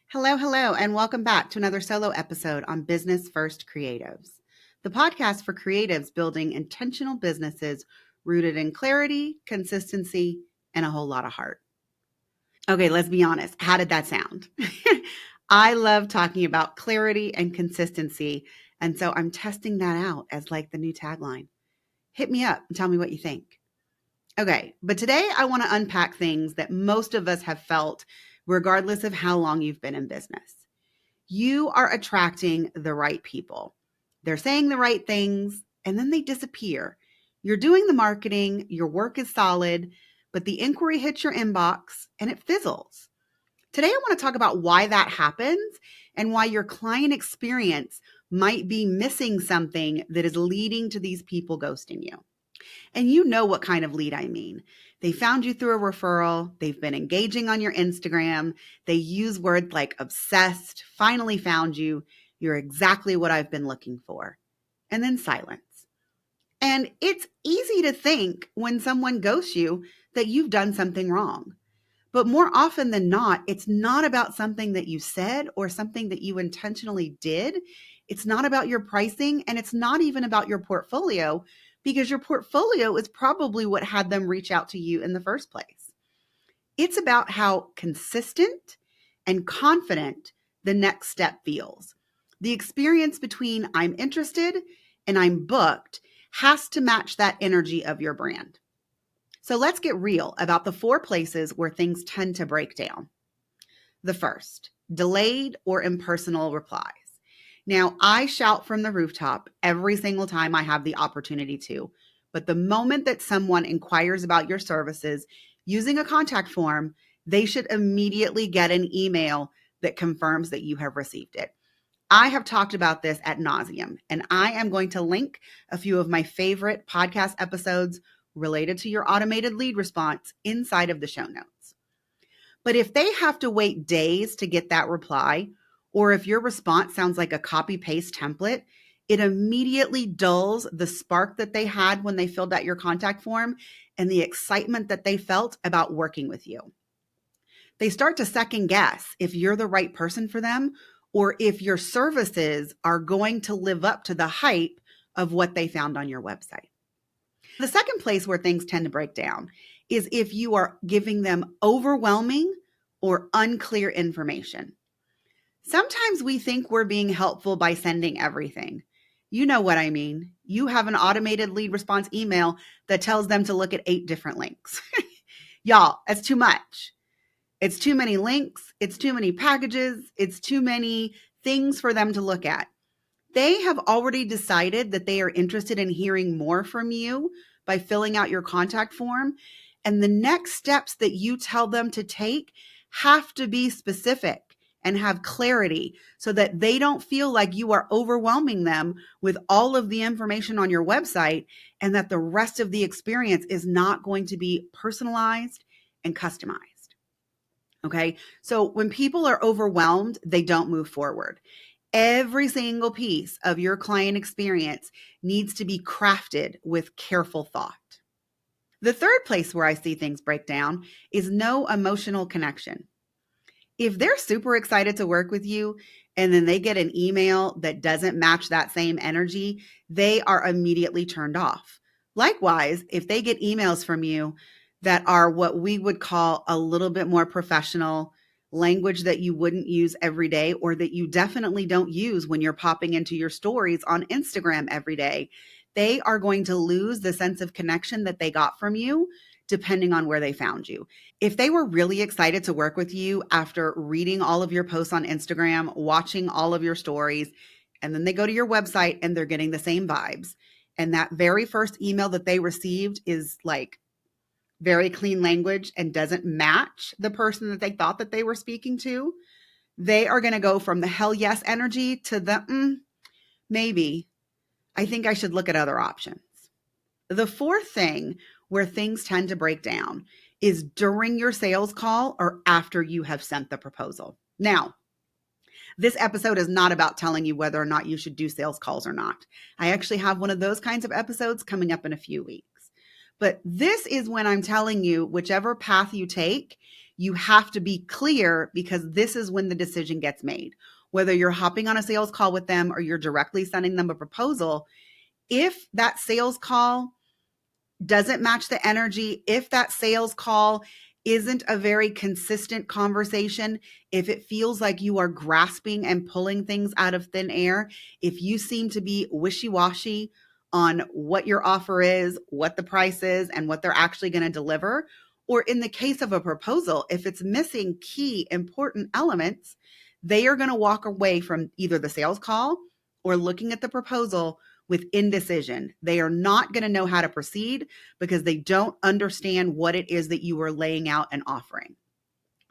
Hello, and welcome back to another solo episode on Business First Creatives, the podcast for creatives building intentional businesses rooted in clarity, consistency, and a whole lot of heart. Okay, let's be honest. How did that sound? I love talking about clarity and consistency, and so I'm testing that out as like the new tagline. Hit me up and tell me what you think. Okay, but today I want to unpack things that most of us have felt regardless of how long you've been in business. You are attracting the right people. They're saying the right things and then they disappear. You're doing the marketing, your work is solid, but the inquiry hits your inbox and it fizzles. Today, I want to talk about why that happens and why your client experience might be missing something that is leading to these people ghosting you. And you know what kind of lead I mean. They found you through a referral. They've been engaging on your Instagram. They use words like obsessed, finally found you. You're exactly what I've been looking for. And then silence. And it's easy to think when someone ghosts you that you've done something wrong. But more often than not, it's not about something that you said or something that you intentionally did. It's not about your pricing, and it's not even about your portfolio, because your portfolio is probably what had them reach out to you in the first place. It's about how consistent and confident the next step feels. The experience between I'm interested and I'm booked has to match that energy of your brand. So let's get real about the 4 places where things tend to break down. The first, delayed or impersonal replies. Now, I shout from the rooftop every single time I have the opportunity to, but the moment that someone inquires about your services using a contact form, they should immediately get an email that confirms that you have received it. I have talked about this ad nauseum, and I am going to link a few of my favorite podcast episodes related to your automated lead response inside of the show notes. But if they have to wait days to get that reply, or if your response sounds like a copy-paste template, it immediately dulls the spark that they had when they filled out your contact form and the excitement that they felt about working with you. They start to second guess if you're the right person for them or if your services are going to live up to the hype of what they found on your website. The second place where things tend to break down is if you are giving them overwhelming or unclear information. Sometimes we think we're being helpful by sending everything. You know what I mean. You have an automated lead response email that tells them to look at 8 different links. Y'all, that's too much. It's too many links. It's too many packages. It's too many things for them to look at. They have already decided that they are interested in hearing more from you by filling out your contact form. And the next steps that you tell them to take have to be specific and have clarity so that they don't feel like you are overwhelming them with all of the information on your website and that the rest of the experience is not going to be personalized and customized. Okay. So when people are overwhelmed, they don't move forward. Every single piece of your client experience needs to be crafted with careful thought. The third place where I see things break down is no emotional connection. If they're super excited to work with you and then they get an email that doesn't match that same energy, they are immediately turned off. Likewise, if they get emails from you that are what we would call a little bit more professional, language that you wouldn't use every day or that you definitely don't use when you're popping into your stories on Instagram every day, they are going to lose the sense of connection that they got from you depending on where they found you. If they were really excited to work with you after reading all of your posts on Instagram, watching all of your stories, and then they go to your website and they're getting the same vibes, and that very first email that they received is like very clean language and doesn't match the person that they thought that they were speaking to, they are going to go from the hell yes energy to the maybe. I think I should look at other options. The fourth thing where things tend to break down is during your sales call or after you have sent the proposal. Now, this episode is not about telling you whether or not you should do sales calls or not. I actually have one of those kinds of episodes coming up in a few weeks. But this is when I'm telling you, whichever path you take, You have to be clear because this is when the decision gets made. Whether you're hopping on a sales call with them or you're directly sending them a proposal, if that sales call doesn't match the energy, if that sales call isn't a very consistent conversation, if it feels like you are grasping and pulling things out of thin air, if you seem to be wishy-washy on what your offer is, what the price is, and what they're actually going to deliver, or in the case of a proposal, if it's missing key important elements, they are going to walk away from either the sales call or looking at the proposal with indecision. They are not going to know how to proceed because they don't understand what it is that you are laying out and offering.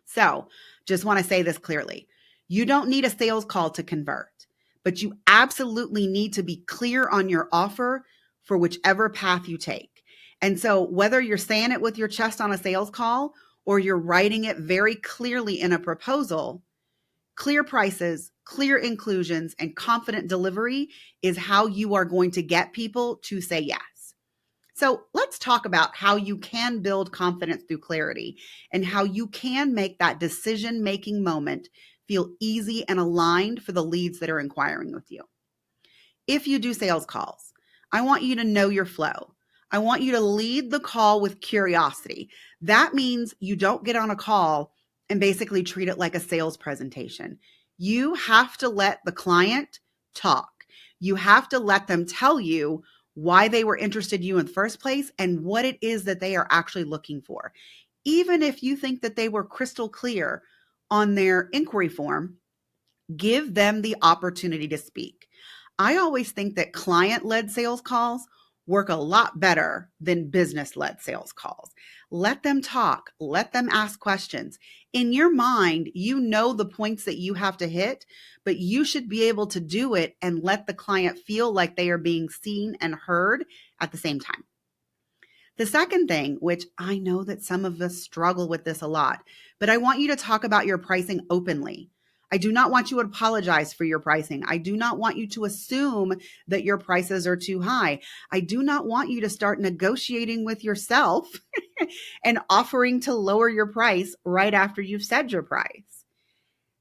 So just want to say this clearly. You don't need a sales call to convert, but you absolutely need to be clear on your offer for whichever path you take. And so whether you're saying it with your chest on a sales call or you're writing it very clearly in a proposal, clear prices, clear inclusions, and confident delivery is how you are going to get people to say yes. So let's talk about how you can build confidence through clarity and how you can make that decision-making moment feel easy and aligned for the leads that are inquiring with you. If you do sales calls, I want you to know your flow. I want you to lead the call with curiosity. That means you don't get on a call and basically treat it like a sales presentation. You have to let the client talk. You have to let them tell you why they were interested in you in the first place and what it is that they are actually looking for. Even if you think that they were crystal clear on their inquiry form, give them the opportunity to speak. I always think that client-led sales calls work a lot better than business-led sales calls. Let them talk. Let them ask questions. In your mind, you know the points that you have to hit, but you should be able to do it and let the client feel like they are being seen and heard at the same time. The second thing, which I know that some of us struggle with this a lot, but I want you to talk about your pricing openly. I do not want you to apologize for your pricing. I do not want you to assume that your prices are too high. I do not want you to start negotiating with yourself and offering to lower your price right after you've said your price.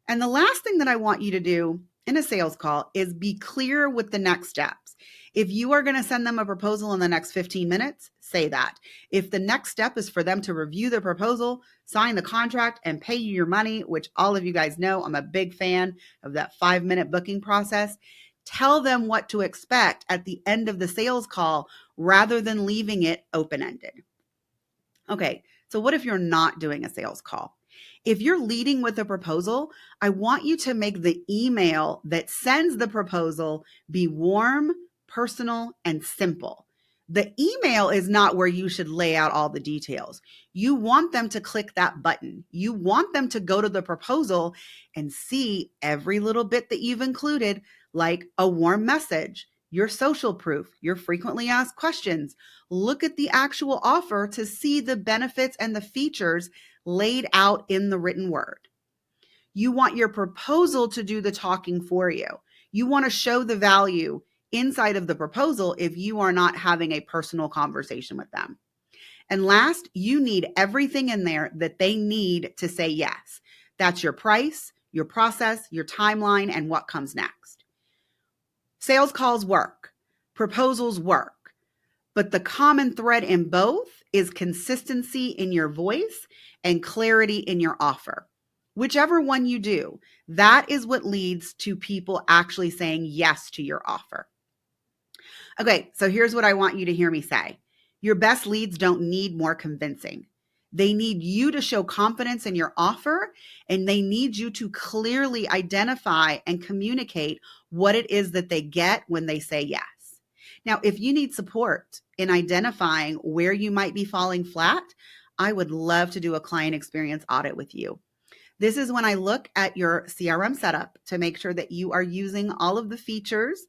And the last thing that I want you to do in a sales call is be clear with the next steps. If you are going to send them a proposal in the next 15 minutes, say that. If the next step is for them to review the proposal, sign the contract, and pay you your money, which all of you guys know I'm a big fan of that 5-minute booking process, tell them what to expect at the end of the sales call rather than leaving it open-ended. Okay, so what if you're not doing a sales call? If you're leading with a proposal, I want you to make the email that sends the proposal be warm, personal, and simple. The email is not where you should lay out all the details. You want them to click that button. You want them to go to the proposal and see every little bit that you've included, like a warm message, your social proof, your frequently asked questions. Look at the actual offer to see the benefits and the features laid out in the written word. You want your proposal to do the talking for you. You want to show the value inside of the proposal if you are not having a personal conversation with them. And last, you need everything in there that they need to say yes. That's your price, your process, your timeline, and what comes next. Sales calls work. Proposals work. But the common thread in both is consistency in your voice and clarity in your offer. Whichever one you do, that is what leads to people actually saying yes to your offer. Okay, so here's what I want you to hear me say. Your best leads don't need more convincing. They need you to show confidence in your offer, and they need you to clearly identify and communicate what it is that they get when they say yes. Now, if you need support in identifying where you might be falling flat, I would love to do a client experience audit with you. This is when I look at your CRM setup to make sure that you are using all of the features.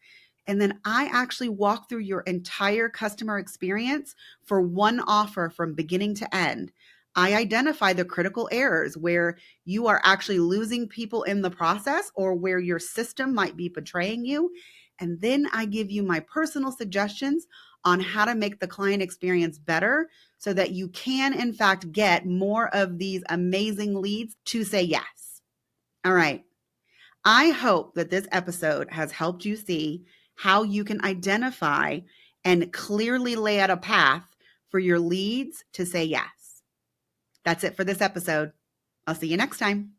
And then I actually walk through your entire customer experience for one offer from beginning to end. I identify the critical errors where you are actually losing people in the process or where your system might be betraying you. And then I give you my personal suggestions on how to make the client experience better so that you can, in fact, get more of these amazing leads to say yes. All right. I hope that this episode has helped you see how you can identify and clearly lay out a path for your leads to say yes. That's it for this episode. I'll see you next time.